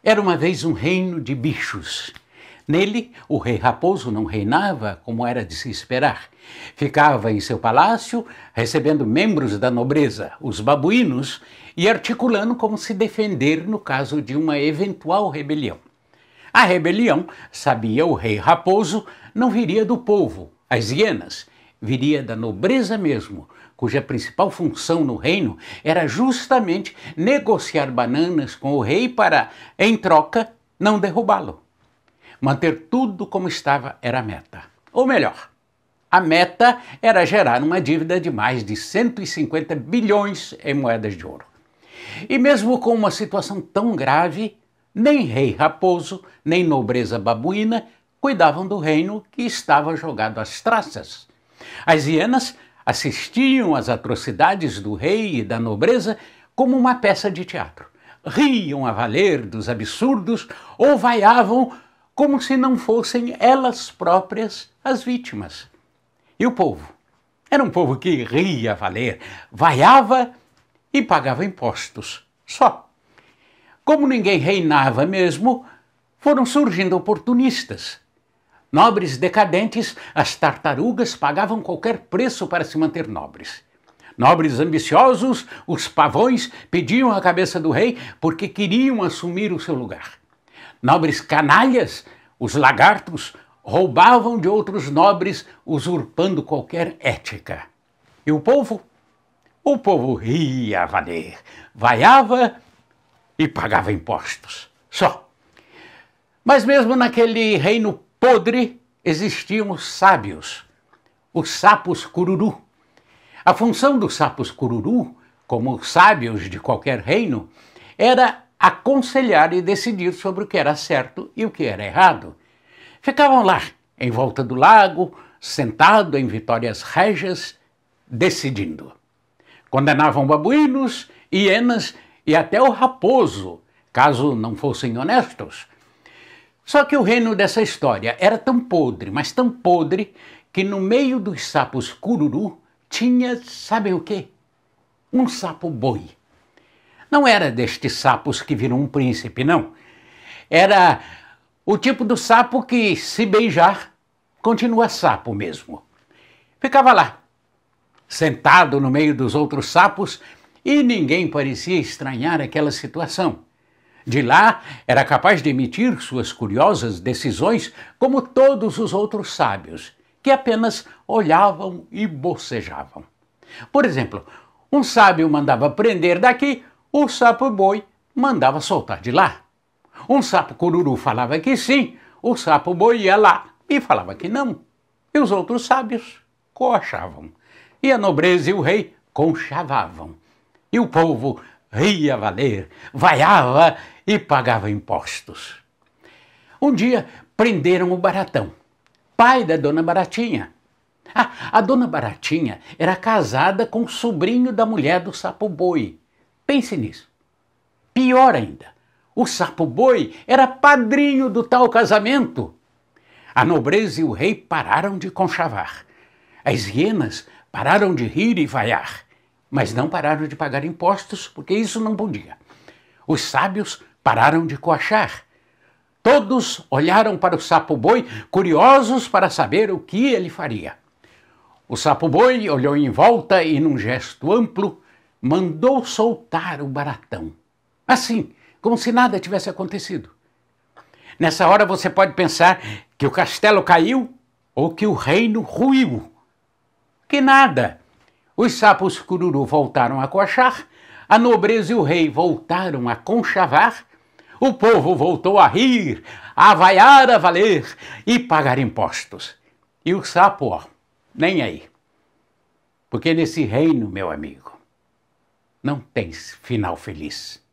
Era uma vez um reino de bichos. Nele, o rei Raposo não reinava como era de se esperar. Ficava em seu palácio, recebendo membros da nobreza, os babuínos, e articulando como se defender no caso de uma eventual rebelião. A rebelião, sabia o rei Raposo, não viria do povo, as hienas, viria da nobreza mesmo, cuja principal função no reino era justamente negociar bananas com o rei para, em troca, não derrubá-lo. Manter tudo como estava era a meta. Ou melhor, a meta era gerar uma dívida de mais de 150 bilhões em moedas de ouro. E mesmo com uma situação tão grave, nem rei Raposo, nem nobreza babuína cuidavam do reino que estava jogado às traças. As hienas assistiam às atrocidades do rei e da nobreza como uma peça de teatro. Riam a valer dos absurdos ou vaiavam como se não fossem elas próprias as vítimas. E o povo? Era um povo que ria a valer, vaiava e pagava impostos. Só. Como ninguém reinava mesmo, foram surgindo oportunistas. Nobres decadentes, as tartarugas pagavam qualquer preço para se manter nobres. Nobres ambiciosos, os pavões, pediam a cabeça do rei porque queriam assumir o seu lugar. Nobres canalhas, os lagartos, roubavam de outros nobres, usurpando qualquer ética. E o povo? O povo ria a valer, vaiava e pagava impostos. Só. Mas mesmo naquele reino podre existiam os sábios, os sapos cururu. A função dos sapos cururu, como os sábios de qualquer reino, era aconselhar e decidir sobre o que era certo e o que era errado. Ficavam lá, em volta do lago, sentado em vitórias régias, decidindo. Condenavam babuínos, hienas e até o raposo, caso não fossem honestos. Só que o reino dessa história era tão podre, mas tão podre, que no meio dos sapos cururu tinha, sabem o quê? Um sapo boi. Não era destes sapos que viram um príncipe, não. Era o tipo do sapo que, se beijar, continua sapo mesmo. Ficava lá, sentado no meio dos outros sapos, e ninguém parecia estranhar aquela situação. De lá, era capaz de emitir suas curiosas decisões como todos os outros sábios, que apenas olhavam e bocejavam. Por exemplo, um sábio mandava prender daqui, o sapo boi mandava soltar de lá. Um sapo cururu falava que sim, o sapo boi ia lá e falava que não. E os outros sábios coachavam. E a nobreza e o rei conchavavam. E o povo ria a valer, vaiava e pagava impostos. Um dia prenderam o Baratão, pai da Dona Baratinha. A Dona Baratinha era casada com o sobrinho da mulher do sapo boi. Pense nisso. Pior ainda, o sapo boi era padrinho do tal casamento. A nobreza e o rei pararam de conchavar. As hienas pararam de rir e vaiar, mas não pararam de pagar impostos, porque isso não podia. Os sábios pararam de coachar. Todos olharam para o sapo boi, curiosos para saber o que ele faria. O sapo boi olhou em volta e, num gesto amplo, mandou soltar o Baratão. Assim, como se nada tivesse acontecido. Nessa hora você pode pensar que o castelo caiu ou que o reino ruiu. Que nada! Os sapos cururu voltaram a coachar, a nobreza e o rei voltaram a conchavar, o povo voltou a rir, a vaiar a valer e pagar impostos. E o sapo, ó, nem aí. Porque nesse reino, meu amigo, não tem final feliz.